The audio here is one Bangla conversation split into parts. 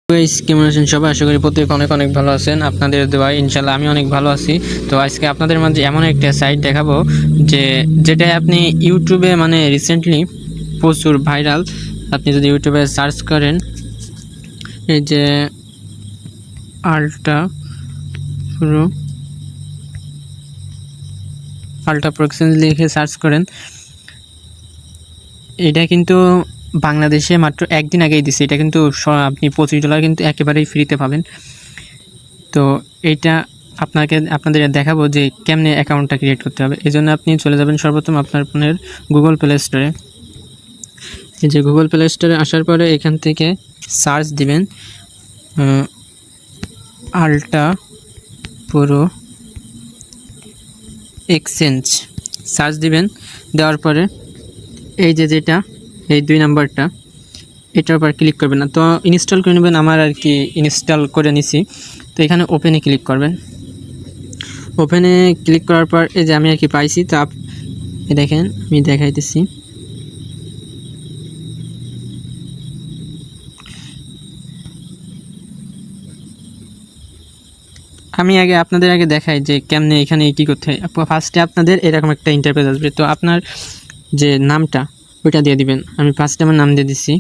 গাইস কেমন আছেন সবাই? আশা করি প্রত্যেক অনেক অনেক ভালো আছেন। আপনাদের দোয়ায় ইনশাআল্লাহ আমি অনেক ভালো আছি। তো আজকে আপনাদের মাঝে এমন একটা সাইট দেখাবো যেটা আপনি ইউটিউবে মানে রিসেন্টলি প্রচুর ভাইরাল। আপনি যদি ইউটিউবে সার্চ করেন এই যে আল্ট্রা প্রো এক্সচেঞ্জ লিখে সার্চ করেন, এটা কিন্তু বাংলাদেশে মাত্র একদিন আগেই দিছে। এটা কিন্তু আপনি $25 কিন্তু একেবারেই ফ্রিতে পাবেন। তো এইটা আপনাদের দেখাবো যে কেমনে অ্যাকাউন্টটা ক্রিয়েট করতে হবে। এই জন্য আপনি চলে যাবেন সর্বপ্রথম আপনার ফোনের গুগল প্লে স্টোরে। এই যে গুগল প্লে স্টোরে আসার পরে এখান থেকে সার্চ দিবেন আল্ট্রা প্রো এক্সচেঞ্জ, সার্চ দিবেন। দেওয়ার পরে এই যেটা এই 2 নাম্বারটা, এটার উপর ক্লিক করবেন না, তো ইনস্টল করে নেবেন। আমার আর কি ইনস্টল করে নিছি। তো এখানে ওপেনে ক্লিক করবেন। ওপেনে ক্লিক করার পর এই যে আমি আর কি পাইছি। তো দেখেন আমি দেখাইতেছি। আমি আপনাদের আগে দেখাই যে কেমনে এখানে কী করতে হয়। ফার্স্টে আপনাদের এরকম একটা ইন্টারফেস আসবে। তো আপনার যে নামটা ওইটা দিয়ে দিবেন। আমি ফার্স্টে আমার নাম দিয়ে দিচ্ছি।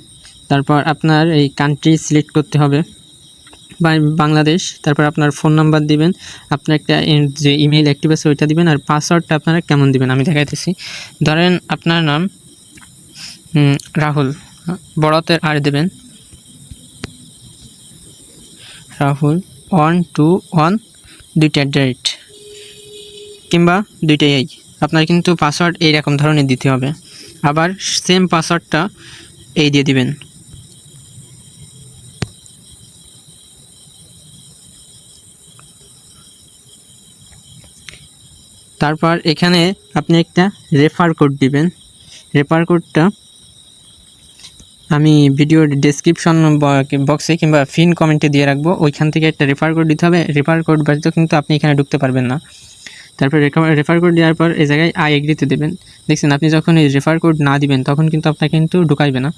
তারপর আপনার এই কান্ট্রি সিলেক্ট করতে হবে, বাংলাদেশ। তারপর আপনার ফোন নাম্বার দিবেন, আপনার একটা যে ইমেইল অ্যাক্টিভ আছে ওইটা দিবেন, আর পাসওয়ার্ডটা আপনারা কেমন দিবেন আমি দেখাইতেছি। ধরেন আপনার নাম রাহুল, বড়তের আর দেবেন রাহুল 121 দুইটা @ কিংবা দুইটাই। আপনার কিন্তু পাসওয়ার্ড এইরকম ধরনের দিতে হবে। আবার সেম পাসওয়ার্ডটা এই দিয়ে দিবেন। তারপর এখানে আপনি একটা রেফার কোড দিবেন। রেফার কোডটা আমি ভিডিওর ডেসক্রিপশন বক্সে কিংবা পিন কমেন্টে দিয়ে রাখবো। ওইখান থেকে একটা রেফার কোড দিতে হবে। রেফার কোড ব্যতীত কিন্তু আপনি এখানে ঢুকতে পারবেন না। তারপর রেফার কোড দেওয়ার পর এই জায়গায় আই এগ্রিতে দেবেন। দেখছেন, আপনি যখন এই রেফার কোড না দিবেন তখন কিন্তু আপনাকে কিন্তু ঢুকাইবে না।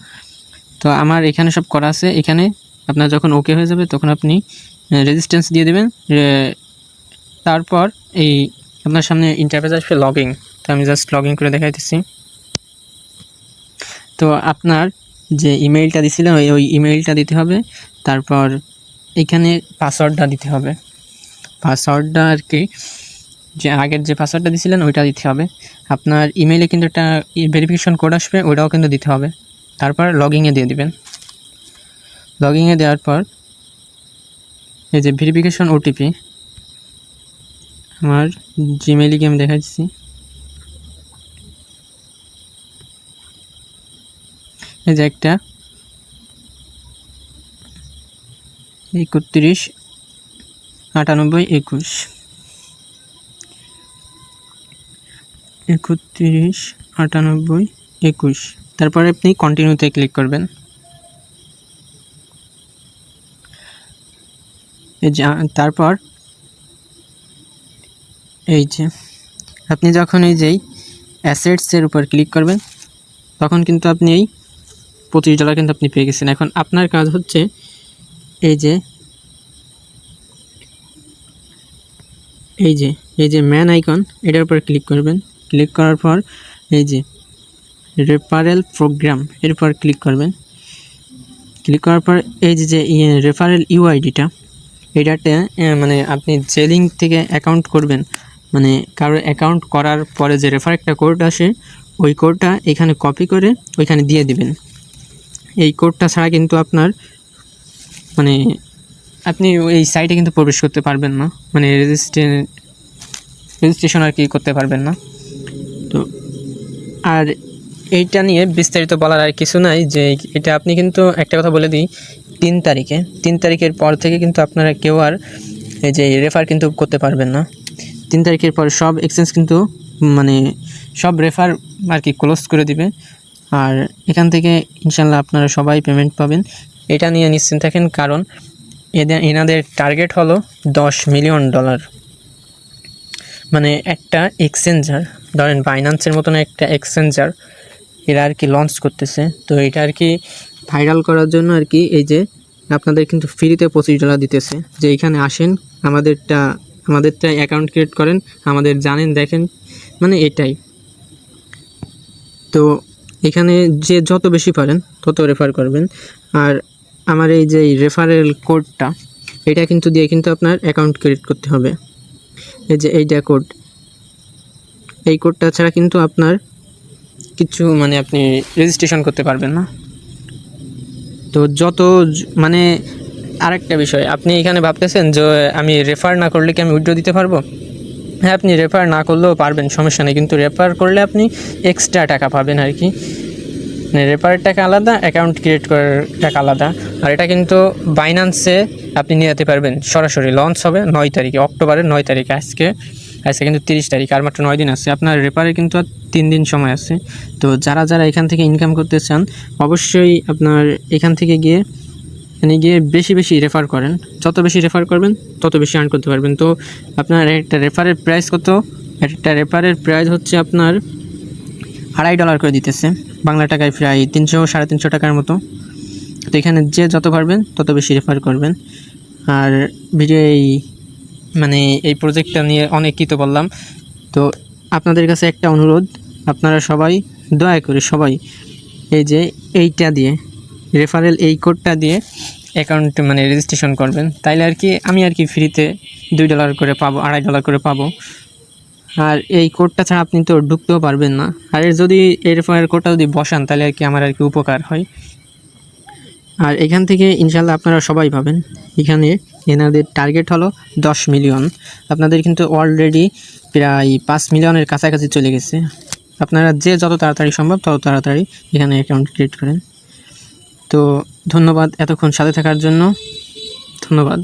তো আমার এখানে সব করা আছে। এখানে আপনার যখন ওকে হয়ে যাবে তখন আপনি রেজিস্ট্যান্স দিয়ে দেবেন। তারপর এই আপনার সামনে ইন্টারফেস আসবে লগইন। তো আমি জাস্ট লগইন করে দেখাইতেছি। তো আপনার যে ইমেইলটা দিয়েছিলেন ওই ইমেইলটা দিতে হবে। তারপর এখানে পাসওয়ার্ডটা দিতে হবে। পাসওয়ার্ডটা আর কি যে আগের যে পাসওয়ার্ডটা দিয়েছিলেন ওইটা দিতে হবে। আপনার ইমেইলে কিন্তু একটা ভেরিফিকেশন কোড আসবে, ওইটাও কিন্তু দিতে হবে। তারপর লগইনে দিয়ে দিবেন। লগইনে দেওয়ার পর এই যে ভেরিফিকেশন ওটিপি আমার জিমেইলে গিয়ে আমি দেখাচ্ছি। এই যে একটা 319821 তারপরে আপনি কন্টিনিউতে ক্লিক করবেন। এই যে তারপর এই যে আপনি যখন এই যে অ্যাসেটসের উপর ক্লিক করবেন তখন কিন্তু আপনি এই $25 কিন্তু আপনি পেয়ে গেছেন। এখন আপনার কাজ হচ্ছে এই যে ম্যান আইকন, এটার উপর ক্লিক করবেন। ক্লিক করার পর এই যে রেফারেল প্রোগ্রাম এর উপর ক্লিক করবেন। ক্লিক করার পর এই যে রেফারেল ইউআইডিটা, এটাতে মানে আপনি যে লিঙ্ক থেকে অ্যাকাউন্ট করবেন, মানে কারো অ্যাকাউন্ট করার পরে যে রেফার একটা কোড আসে ওই কোডটা এখানে কপি করে ওইখানে দিয়ে দিবেন। এই কোডটা ছাড়া কিন্তু আপনার মানে আপনি এই সাইটে কিন্তু প্রবেশ করতে পারবেন না, মানে রেজিস্ট্রেশন আর কি করতে পারবেন না। তো আর এইটা নিয়ে বিস্তারিত বলার আর কিছু নাই। যে এটা আপনি কিন্তু একটা কথা বলে দিই, 3 তারিখের পর থেকে কিন্তু আপনারা কেউ আর এই যে রেফার কিন্তু করতে পারবেন না। 3 তারিখের পর সব এক্সচেঞ্জ কিন্তু মানে সব রেফার আর কি ক্লোজ করে দিবে। আর এখান থেকে ইনশাল্লাহ আপনারা সবাই পেমেন্ট পাবেন, এটা নিয়ে নিশ্চিন্ত থাকেন। কারণ এনাদের টার্গেট হলো $10 মিলিয়ন। মানে একটা এক্সচেঞ্জার, ধরেন বাইন্যান্সের মতন একটা এক্সচেঞ্জার এরা আর কি লঞ্চ করতেছে। তো এটা আর কি ভাইরাল করার জন্য আর কি এই যে আপনাদের কিন্তু ফ্রিতে $25 দিতেছে, যে এখানে আসেন আমাদেরটা অ্যাকাউন্ট ক্রিয়েট করেন, আমাদের জানেন দেখেন, মানে এটাই। তো এখানে যে যত বেশি পারেন তত রেফার করবেন। আর আমার এই যে রেফারেল কোডটা, এটা কিন্তু দিয়ে কিন্তু আপনার অ্যাকাউন্ট ক্রিয়েট করতে হবে। এই যে এইটা কোড, এই কোডটা ছাড়া কিন্তু আপনার কিছু মানে আপনি রেজিস্ট্রেশন করতে পারবেন না। তো মানে আরেকটা বিষয়, আপনি এখানে ভাবতেছেন যে আমি রেফার না করলে কি আমি উইথড্র দিতে পারবো? হ্যাঁ, আপনি রেফার না করলেও পারবেন, সমস্যা নেই, কিন্তু রেফার করলে আপনি এক্সট্রা টাকা পাবেন আর কি। মানে রেফারের টাকা আলাদা, অ্যাকাউন্ট ক্রিয়েট করার টাকা আলাদা। আর এটা কিন্তু বাইন্যান্সে আপনি নিয়ে যেতে পারবেন, সরাসরি লঞ্চ হবে 9 তারিখে, অক্টোবরের 9 তারিখে। আজকে কিন্তু 30 তারিখ, আর মাত্র 9 দিন আছে। আপনার রেফারে কিন্তু আর 3 দিন সময় আছে। তো যারা এখান থেকে ইনকাম করতে চান, অবশ্যই আপনার এখান থেকে গিয়ে বেশি বেশি রেফার করেন। যত বেশি রেফার করবেন তত বেশি আর্ন করতে পারবেন। তো আপনার একটা রেফারের প্রাইস কত? একটা রেফারের প্রাইস হচ্ছে আপনার $2.5 করে দিতেছে, বাংলা টাকায় প্রায় 300-350 টাকার মতো। তো এখানে যে যত পারবেন তত বেশি রেফার করবেন। আর ভিডিও এই প্রজেক্টটা নিয়ে অনেক কিছু বললাম। তো আপনাদের কাছে একটা অনুরোধ, আপনারা সবাই দয়া করে সবাই এই যে এইটা দিয়ে, রেফারেল এই কোডটা দিয়ে অ্যাকাউন্ট রেজিস্ট্রেশন করবেন, তাইলে আর কি আমি ফ্রিতে $2 করে পাবো, $2.5 করে পাবো। আর এই কোডটা ছাড়া আপনি তো ঢুকতেও পারবেন না। আর যদি এই রেফারেল কোডটা যদি বসান তাহলে আর কি আমার উপকার হয়। আর এখান থেকে ইনশাল্লাহ আপনারা সবাই পাবেন। এখানে এনাদের টার্গেট হলো 10 মিলিয়ন, আপনাদের কিন্তু অলরেডি প্রায় 5 মিলিয়নের কাছাকাছি চলে গেছে। আপনারা যে যত তাড়াতাড়ি সম্ভব তত তাড়াতাড়ি এখানে অ্যাকাউন্ট ক্রিয়েট করেন। তো ধন্যবাদ এতক্ষণ সাথে থাকার জন্য, ধন্যবাদ।